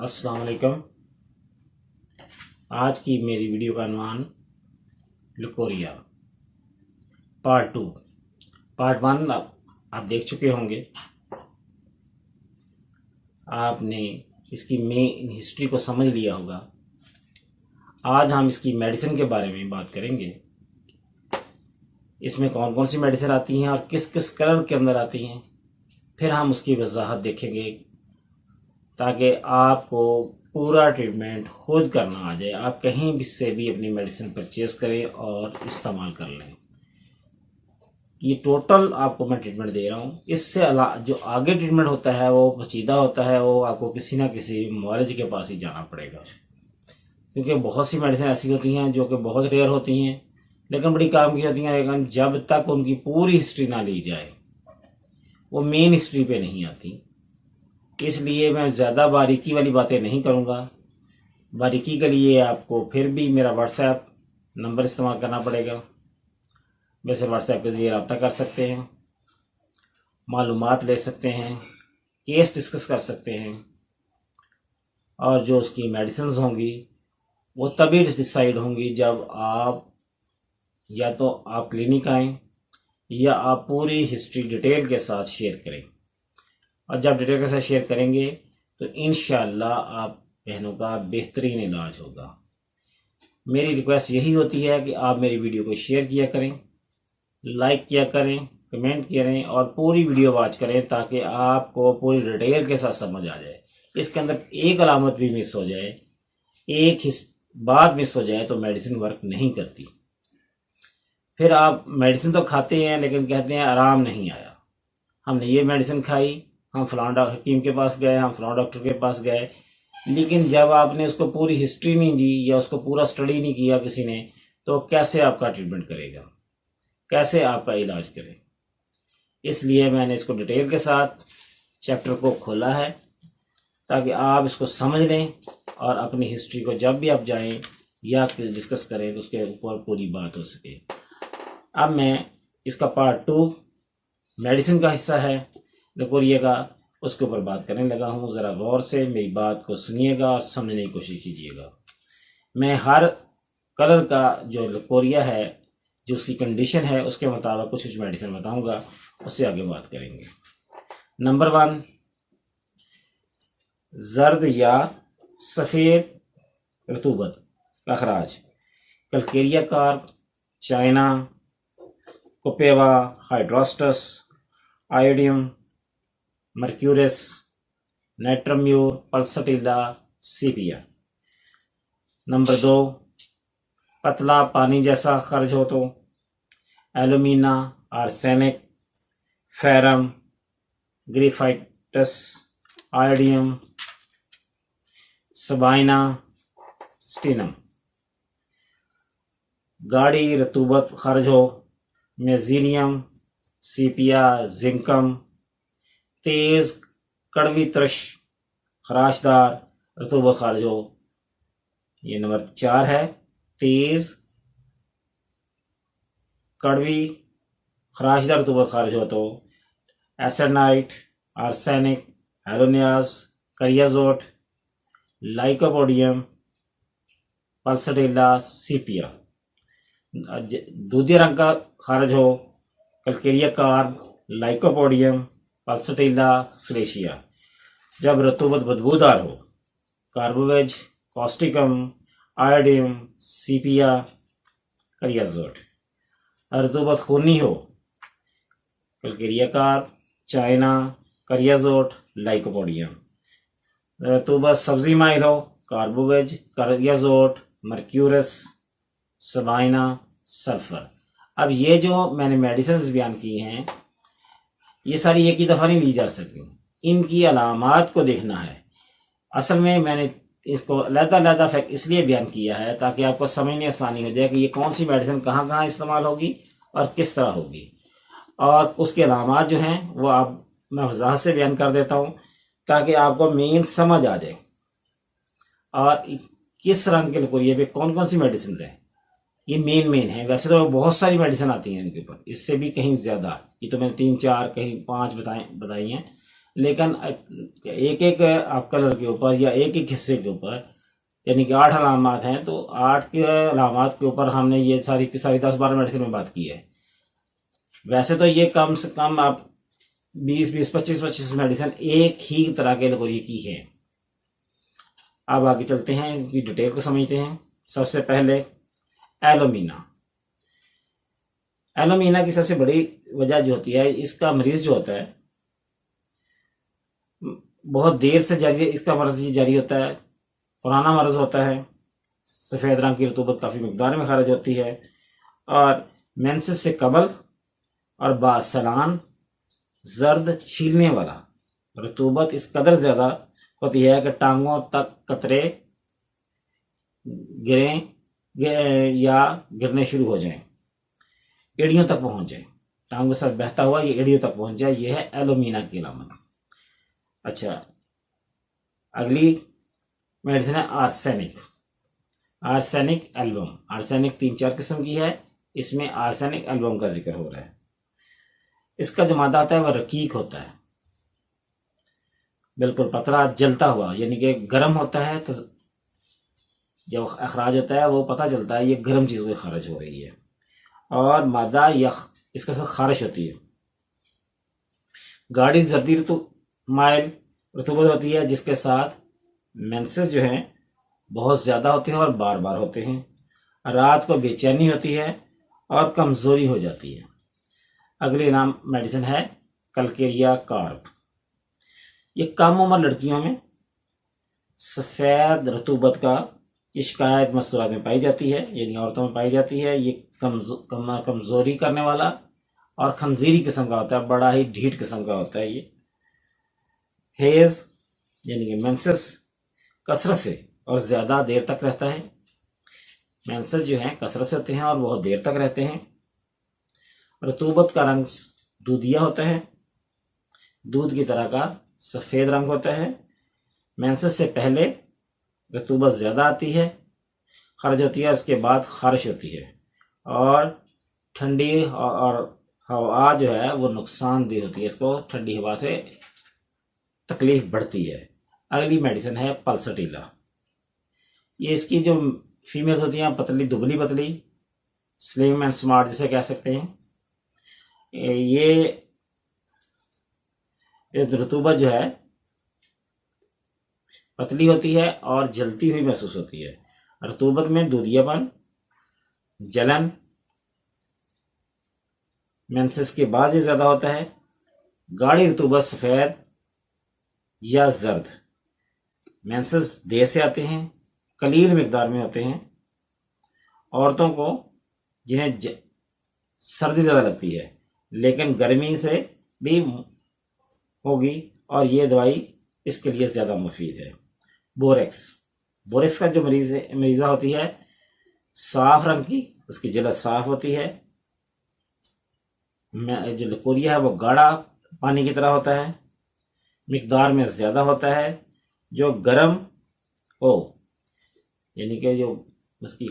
अस्सलाम वालेकुम। आज की मेरी वीडियो का अनुमान लकोरिया पार्ट 2। पार्ट 1 आप देख चुके होंगे। आपने इसकी मेन हिस्ट्री को समझ लिया होगा। आज हम इसकी मेडिसिन के बारे में बात करेंगे। इसमें कौन कौन सी मेडिसिन आती हैं और किस किस कलर के अंदर आती हैं, फिर हम उसकी वजाहत देखेंगे ताकि आपको पूरा ट्रीटमेंट खुद करना आ जाए। आप कहीं भी से भी अपनी मेडिसिन परचेज़ करें और इस्तेमाल कर लें। ये टोटल आपको मैं ट्रीटमेंट दे रहा हूँ। इससे जो आगे ट्रीटमेंट होता है वो पेचीदा होता है, वो आपको किसी ना किसी मुआलिज के पास ही जाना पड़ेगा, क्योंकि बहुत सी मेडिसिन ऐसी होती हैं जो कि बहुत रेयर होती हैं लेकिन बड़ी काम की होती हैं, लेकिन जब तक उनकी पूरी हिस्ट्री ना ली जाए वो मेन हिस्ट्री पे नहीं आती। इसलिए मैं ज़्यादा बारीकी वाली बातें नहीं करूँगा। बारीकी के लिए आपको फिर भी मेरा व्हाट्सएप नंबर इस्तेमाल करना पड़ेगा। वैसे व्हाट्सएप के ज़रिए रब्ता कर सकते हैं, मालूमात ले सकते हैं, केस डिस्कस कर सकते हैं, और जो उसकी मेडिसिन होंगी वो तभी डिसाइड होंगी जब आप या तो आप क्लिनिक आएँ या आप पूरी हिस्ट्री डिटेल के साथ शेयर करें। और जब डिटेल के साथ शेयर करेंगे तो इंशाअल्लाह आप बहनों का बेहतरीन इलाज होगा। मेरी रिक्वेस्ट यही होती है कि आप मेरी वीडियो को शेयर किया करें, लाइक किया करें, कमेंट करें और पूरी वीडियो वॉच करें ताकि आपको पूरी डिटेल के साथ समझ आ जाए। इसके अंदर एक अलामत भी मिस हो जाए, एक बात मिस हो जाए तो मेडिसिन वर्क नहीं करती। फिर आप मेडिसिन तो खाते हैं लेकिन कहते हैं आराम नहीं आया। हमने ये मेडिसिन खाई, हम फलां हकीम के पास गए, हम फलां डॉक्टर के पास गए, लेकिन जब आपने उसको पूरी हिस्ट्री नहीं दी या उसको पूरा स्टडी नहीं किया किसी ने, तो कैसे आपका ट्रीटमेंट करेगा, कैसे आपका इलाज करे। इसलिए मैंने इसको डिटेल के साथ चैप्टर को खोला है ताकि आप इसको समझ लें और अपनी हिस्ट्री को जब भी आप जाएं या डिस्कस करें तो उसके ऊपर पूरी बात हो सके। अब मैं इसका पार्ट 2 मेडिसिन का हिस्सा है लकोरिया का, उसके ऊपर बात करने लगा हूँ। ज़रा गौर से मेरी बात को सुनिएगा और समझने की कोशिश कीजिएगा। मैं हर कलर का जो लकोरिया है, जो उसकी कंडीशन है, उसके मुताबिक कुछ मेडिसिन बताऊँगा, उससे आगे बात करेंगे। नंबर 1, जर्द या सफ़ेद रतूबत का खराज, calcarea carb, china, copaiva, hydrastis, iodium, mercurius, natrum mur, pulsatilla, sepia. Number 2, पतला पानी जैसा खर्च हो तो alumina, arsenic, ferrum, graphites, iodium, sabina, stannum. गाढ़ी रतूबत खर्च हो मेजीलियम, सीपिया, जिंकम। तेज़ कड़वी तरश खराशदार रतूबत खारिज हो, ये नंबर 4 है। तेज़ कड़वी खराशदार रतूबत खारिज हो तो एसेनाइट, आर्सेनिक, हेलोनियास, करियाजोट, लाइकोपोडियम, पल्सटिला, सीपिया। दूधिया रंग का खारिज हो Calcarea carp, lycopodium, Pulsatilla, Silesia. जब रतूबत बदबूदार हो कार्बोवेज, कॉस्टिकम, आयोडियम, सीपिया, करियाजोट। रतूबत खूनी हो कलकेरिया कार्प, चाइना, करियाजोट, लाइकोपोडियम। रतूबत सब्जी माइल हो कार्बोवेज, करियाजोट, मर्क्यूरस, सबाइना, सल्फर। अब ये जो मैंने मेडिसिन बयान की हैं ये सारी एक ही दफ़ा नहीं ली जा सकती, इनकी अलामात को देखना है। असल में मैंने इसको अलग-अलग फैक्ट इसलिए बयान किया है ताकि आपको समझने आसानी हो जाए कि ये कौन सी मेडिसिन कहाँ कहाँ इस्तेमाल होगी और किस तरह होगी, और उसके अलामात जो हैं वो मैं वजाहत से बयान कर देता हूँ ताकि आपको मेन समझ आ जाए और किस रंग के लकोरिया पे कौन कौन सी मेडिसिन हैं। ये मेन है। वैसे तो बहुत सारी मेडिसिन आती हैं इनके ऊपर, इससे भी कहीं ज़्यादा। ये तो मैंने 3-4 कहीं 5 बताई हैं, लेकिन एक एक आप कलर के ऊपर या एक एक हिस्से के ऊपर, यानी कि 8 अलामात हैं, तो 8 के अलामात के ऊपर हमने ये सारी की सारी 10-12 मेडिसिन में बात की है। वैसे तो ये कम से कम आप 20-20, 25-25 मेडिसिन एक ही तरह के लोगों की है। अब आगे चलते हैं, इनकी डिटेल को समझते हैं। सबसे पहले एलोमीना। एलोमीना की सबसे बड़ी वजह जो होती है, इसका मरीज जो होता है बहुत देर से जारी, इसका मर्ज जारी होता है, पुराना मर्ज होता है, सफ़ेद रंग की रतूबत काफ़ी मकदार में खारिज होती है, और मेंसेस से कबल और बासलान जर्द छीलने वाला रतूबत इस कदर ज़्यादा होती है कि टांगों तक कतरे गिरें या गिरने शुरू हो जाएं, एड़ियों तक पहुंच जाए, टांगों से बहता हुआ ये एड़ियों तक पहुंच जाए। यह है एलोमीना की अलामत। अच्छा, अगली मेडिसिन है आर्सेनिक। Arsenic album. आर्सेनिक 3-4 किस्म की है, इसमें आर्सेनिक एल्बम का जिक्र हो रहा है। इसका जो मादा होता है वह रकीक होता है, बिल्कुल पतला जलता हुआ, यानी कि गर्म होता है, तो जब अखराज होता है वो पता चलता है ये गर्म चीज़ में खारिज हो रही है, और मादा यख इसके साथ खारिश होती है। गाढ़ी जर्दी माइल रतूबत होती है, जिसके साथ मेंसेस जो हैं बहुत ज़्यादा होते हैं और बार बार होते हैं। रात को बेचैनी होती है और कमज़ोरी हो जाती है। अगली नाम मेडिसिन है कलकेरिया कार्प। ये कम उम्र लड़कियों में सफ़ेद रतूबत का ये शिकायत मस्तूरात में पाई जाती है, यानी औरतों में पाई जाती है। ये कमज़ोरी करने वाला और खंजीरी किस्म का होता है, बड़ा ही ढीठ किस्म का होता है। ये हेज़ यानी कि मेंसेस कसरत से और ज़्यादा देर तक रहता है। मेंसेस जो हैं कसरत से होते हैं और बहुत देर तक रहते हैं। रतूबत का रंग दूधिया होता है, दूध की तरह का सफ़ेद रंग होता है। मेंसेस से पहले रतूबत ज़्यादा आती है, खारिज होती है, उसके बाद खारिश होती है, और ठंडी और हवा जो है वो नुकसानदेह होती है, इसको ठंडी हवा से तकलीफ बढ़ती है। अगली मेडिसिन है पल्सटीला। ये इसकी जो फीमेल्स होती हैं पतली दुबली पतली, स्लिम एंड स्मार्ट जिसे कह सकते हैं। ये रतूबत जो है पतली होती है और जलती हुई महसूस होती है। रतूबत में दूधियापन, जलन मेंसेस के बाद ही ज़्यादा होता है। गाढ़ी रतूबत सफ़ेद या जर्द, मेंसेस देर से आते हैं, कलील मिकदार में होते हैं। औरतों को जिन्हें सर्दी ज़्यादा लगती है लेकिन गर्मी से भी होगी, और ये दवाई इसके लिए ज़्यादा मुफीद है। बोरेक्स। बोरेक्स का जो मरीज़ा होती है साफ रंग की, उसकी जलद साफ होती है। जो लकोरिया है वो गाढ़ा पानी की तरह होता है, मिकदार में ज़्यादा होता है, जो गर्म हो, यानी कि जो उसकी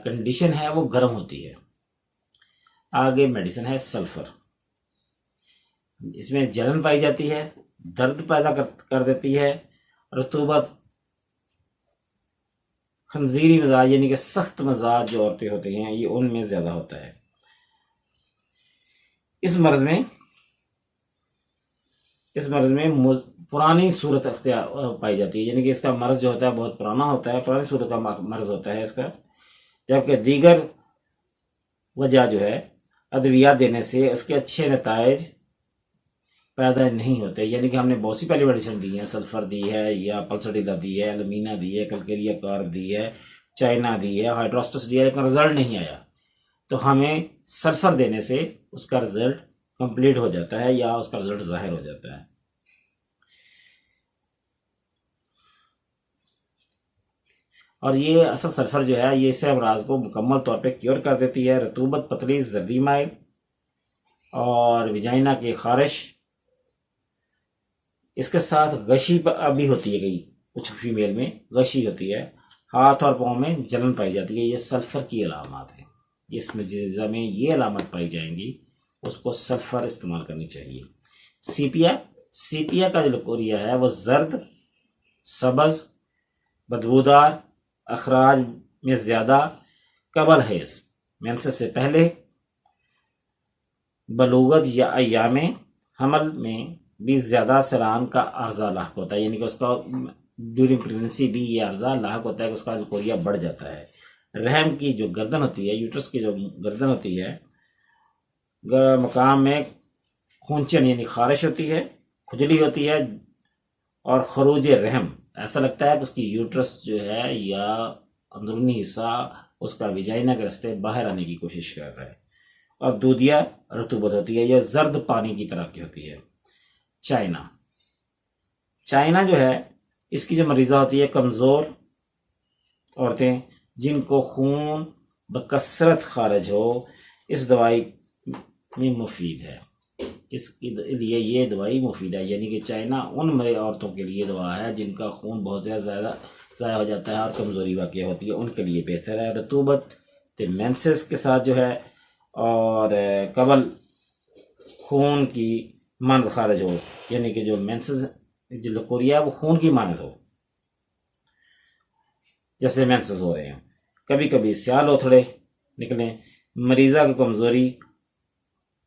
कंडीशन है वो गर्म होती है। आगे मेडिसिन है सल्फ़र। इसमें जलन पाई जाती है, दर्द पैदा कर देती है। रतूबत खंजीरी मिजाज यानी कि सख्त मिजाज जो औरतें होती हैं ये उनमें ज़्यादा होता है। इस मर्ज़ में पुरानी सूरत अख्तियार पाई जाती है, यानी कि इसका मर्ज़ जो होता है बहुत पुराना होता है, पुरानी सूरत का मर्ज़ होता है इसका। जबकि दीगर वजह जो है अद्वियात देने से उसके अच्छे नताइज पैदा नहीं होते, यानी कि हमने बहुत सी पहली मेडिसिन दी है, सल्फ़र दी है या पल्सटीला दी है, एलुमिना दी है, कलकेरिया कार्प दी है, चाइना दी है, हाइड्रोस्टस दिया है, लेकिन रिजल्ट नहीं आया। तो हमें सल्फ़र देने से उसका रिजल्ट कंप्लीट हो जाता है या उसका रिजल्ट जाहिर हो जाता है। और ये असल सल्फ़र जो है ये इस अमराज को मुकम्मल तौर पे क्योर कर देती है। रतूबत, पतली जर्दी माइल और विजाइना की खारिश, इसके साथ गशी भी होती है, कई कुछ फीमेल में गशी होती है, हाथ और पाँव में जलन पाई जाती है। ये सल्फ़र की अलामत है। इस मजीज़ा में ये अलामत पाई जाएंगी, उसको सल्फ़र इस्तेमाल करनी चाहिए। सीपिया सीपिया का जो लकोरिया है वो जर्द, सब्ज, बदबूदार, अखराज में ज़्यादा, कबल हैज़ मेंसेस से पहले, बलूगत या अय्यामे हमल में भी ज़्यादा सलाम का अर्जा लाक होता है, यानी कि उसका ड्यूरिंग प्रेगनेंसी भी ये अर्जा लाक होता है कि उसका लकोरिया बढ़ जाता है। रहम की जो गर्दन होती है, यूट्रस की जो गर्दन होती है, मकाम में खूंचन यानी खारिश होती है, खुजली होती है और खरूज रहम, ऐसा लगता है कि उसकी यूट्रस जो है या अंदरूनी हिस्सा उसका विजाइना के रास्ते बाहर आने की कोशिश करता है। और दूधिया रतूबत होती है, यह जर्द पानी की तरह की होती है। चाइना, चाइना जो है इसकी जो मरीज़ा होती है कमज़ोर औरतें जिनको खून बकसरत खारिज हो, इस दवाई में मुफीद है, इसके लिए ये दवाई मुफीद है। यानी कि चाइना उन मरे औरतों के लिए दवा है जिनका खून बहुत ज़्यादा ज़ाया हो जाता है और कमज़ोरी वाक़ होती है, उनके लिए बेहतर है। रतूबत मेंसेस के साथ जो है और कबल खून की मानद खारिज हो, यानी कि जो मेंसेस जो लकोरिया है वो खून की मानद हो, जैसे मेंसेस हो रहे हैं। कभी कभी स्याल ओथड़े निकलें, मरीज़ा की कमज़ोरी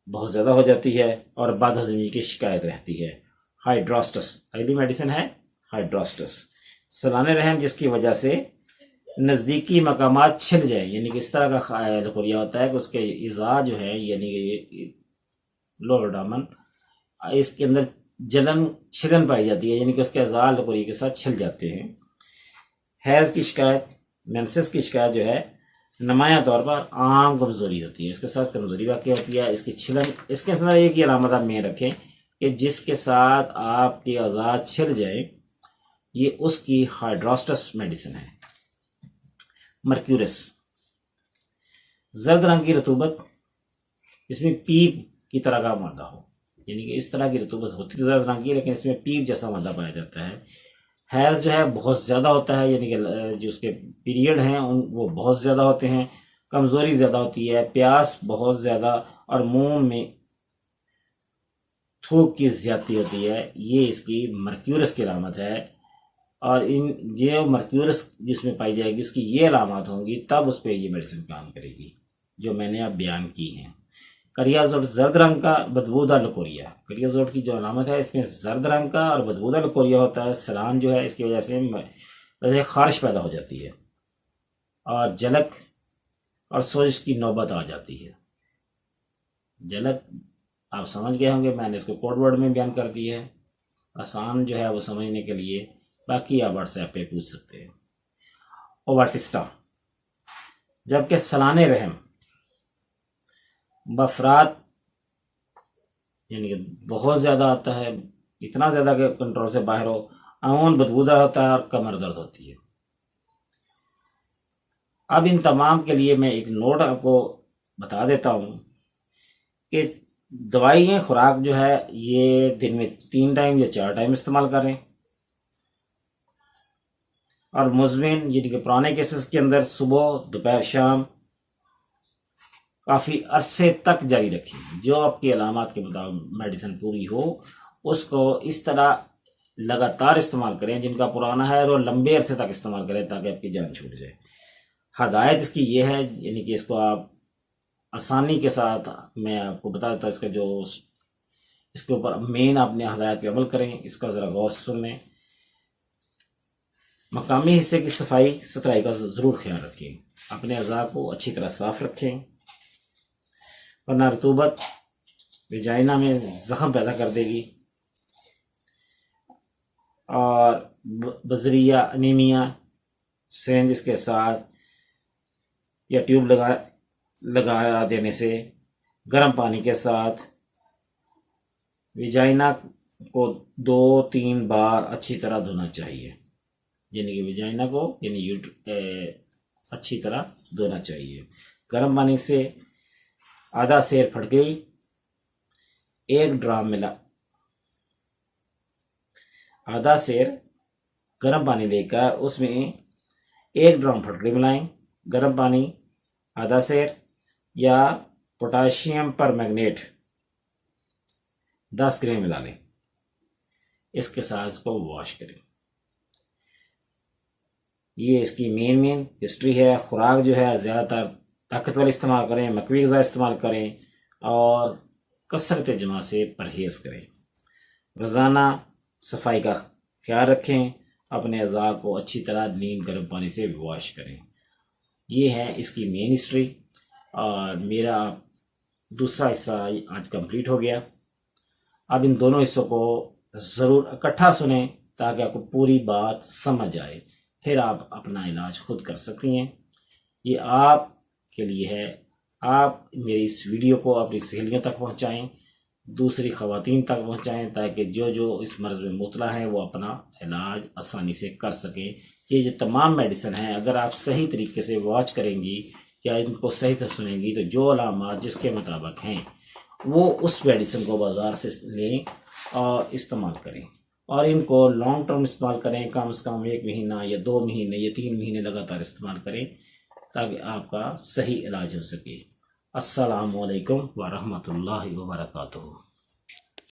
बहुत ज़्यादा हो जाती है और बदहज़मी की शिकायत रहती है। हाइड्रोस्टस, अगली मेडिसिन है हाइड्रोस्टस, सलाने रहम जिसकी वजह से नज़दीकी मकामात छिल जाए, यानी कि इस तरह का लकोरिया होता है कि उसके इज़ा जो है यानी कि लोअर डामन, इसके अंदर जलन छिलन पाई जाती है, यानी कि उसके इज़ा लकोरिया के साथ छिल जाते हैं। हैज़ की शिकायत, मेंसेस की शिकायत जो है नुमाया तौर पर आम कमज़ोरी होती है, इसके साथ कमज़ोरी वाक़ होती है, इसकी छिलन, इसके अंदर एक ही अलामत आप में रखें कि जिसके साथ आपके अज़ा छिल जाए, ये उसकी हाइड्रोस्टस मेडिसिन है। मर्क्यूरस, जर्द रंग की रतूबत, इसमें पीप की तरह का मादा हो, यानी कि इस तरह की रतूबत होती है जर्द रंग की, लेकिन इसमें पीप जैसा मादा पाया जाता है। हैज़ जो है बहुत ज़्यादा होता है, यानी कि जो उसके पीरियड हैं वो बहुत ज़्यादा होते हैं, कमज़ोरी ज़्यादा होती है, प्यास बहुत ज़्यादा और मुंह में थूक की ज़्यादती होती है, ये इसकी मर्क्यूरस की अलामत है। और इन ये मर्क्यूरस जिसमें पाई जाएगी उसकी ये अलामत होंगी, तब उस पर ये मेडिसिन काम करेगी जो मैंने अब बयान की हैं। करियाजोट, जर्द रंग का बदबूदार लकोरिया, करियाजोट की जो अलामत है इसमें जर्द रंग का और बदबूदार लकोरिया होता है। सलाम जो है इसकी वजह से खारिश पैदा हो जाती है और जलक और सोजिश की नौबत आ जाती है। जलक आप समझ गए होंगे, मैंने इसको कोड वर्ड में बयान कर दिया है, आसान जो है वो समझने के लिए, बाकी आप व्हाट्सएप पे पूछ सकते हैं। ओवाटिस्टा, जबकि सलाने रहम बफरात यानी कि बहुत ज़्यादा आता है, इतना ज़्यादा कि कंट्रोल से बाहर हो, अमून बदबूदार होता है और कमर दर्द होती है। अब इन तमाम के लिए मैं एक नोट आपको बता देता हूँ कि दवाइयाँ खुराक जो है ये दिन में 3 टाइम या 4 टाइम इस्तेमाल करें, और मुज़मिन यानी कि पुराने केसेस के अंदर सुबह दोपहर शाम काफ़ी अरसे तक जारी रखें। जो आपकी अलामत के मुताबिक मेडिसिन पूरी हो उसको इस तरह लगातार इस्तेमाल करें, जिनका पुराना है वो लंबे अरसे तक इस्तेमाल करें ताकि आपकी जान छूट जाए। हदायत इसकी ये है, यानी कि इसको आप आसानी के साथ, मैं आपको बता देता हूँ इसका जो इसके ऊपर मेन आपने हदायत पे अमल करें, इसका ज़रा गौर से सुन लें। मकामी हिस्से की सफाई सुथराई का ज़रूर ख्याल रखें, अपने अज़ा को अच्छी तरह साफ़ रखें, वरना रतूबत विजाइना में ज़ख़म पैदा कर देगी और बजरिया अनीमिया सेंज इसके साथ या ट्यूब लगा देने से गर्म पानी के साथ विजाइना को 2-3 बार अच्छी तरह धोना चाहिए, यानी कि विजाइना को अच्छी तरह धोना चाहिए। गर्म पानी से आधा सेर फटकरी 1 ड्राम मिला, आधा सेर गर्म पानी लेकर उसमें 1 ड्राम फटकरी मिलाएं, गर्म पानी आधा सेर, या पोटाशियम पर मैग्नेट 10 ग्राम मिला लें। इसके साथ इसको वॉश करें। ये इसकी मेन हिस्ट्री है। खुराक जो है ज़्यादातर ताकतवर इस्तेमाल करें, मकवी ग़िज़ा इस्तेमाल करें और कसरत जमा से परहेज़ करें। रोज़ाना सफाई का ख्याल रखें, अपने अज़ा को अच्छी तरह नीम गर्म पानी से वॉश करें। ये है इसकी मेन हिस्ट्री और मेरा दूसरा हिस्सा आज कंप्लीट हो गया। अब इन दोनों हिस्सों को ज़रूर इकट्ठा सुनें ताकि आपको पूरी बात समझ आए, फिर आप अपना इलाज खुद कर सकती हैं। ये आपके लिए है। आप मेरी इस वीडियो को अपनी सहेलियों तक पहुंचाएं, दूसरी ख़वातीन तक पहुंचाएं ताकि जो इस मर्ज़ में मुब्तला हैं वो अपना इलाज आसानी से कर सकें। ये जो तमाम मेडिसिन हैं अगर आप सही तरीके से वॉच करेंगी या इनको सही से सुनेंगी तो जो अलामात जिसके मुताबिक हैं वो उस मेडिसिन को बाज़ार से लें और इस्तेमाल करें और इनको लॉन्ग टर्म इस्तेमाल करें। कम से कम 1 महीना या 2 महीने या 3 महीने लगातार इस्तेमाल करें ताकि आपका सही इलाज हो सके। अस्सलामु अलैकुम व रहमतुल्लाहि व बरकातुहू।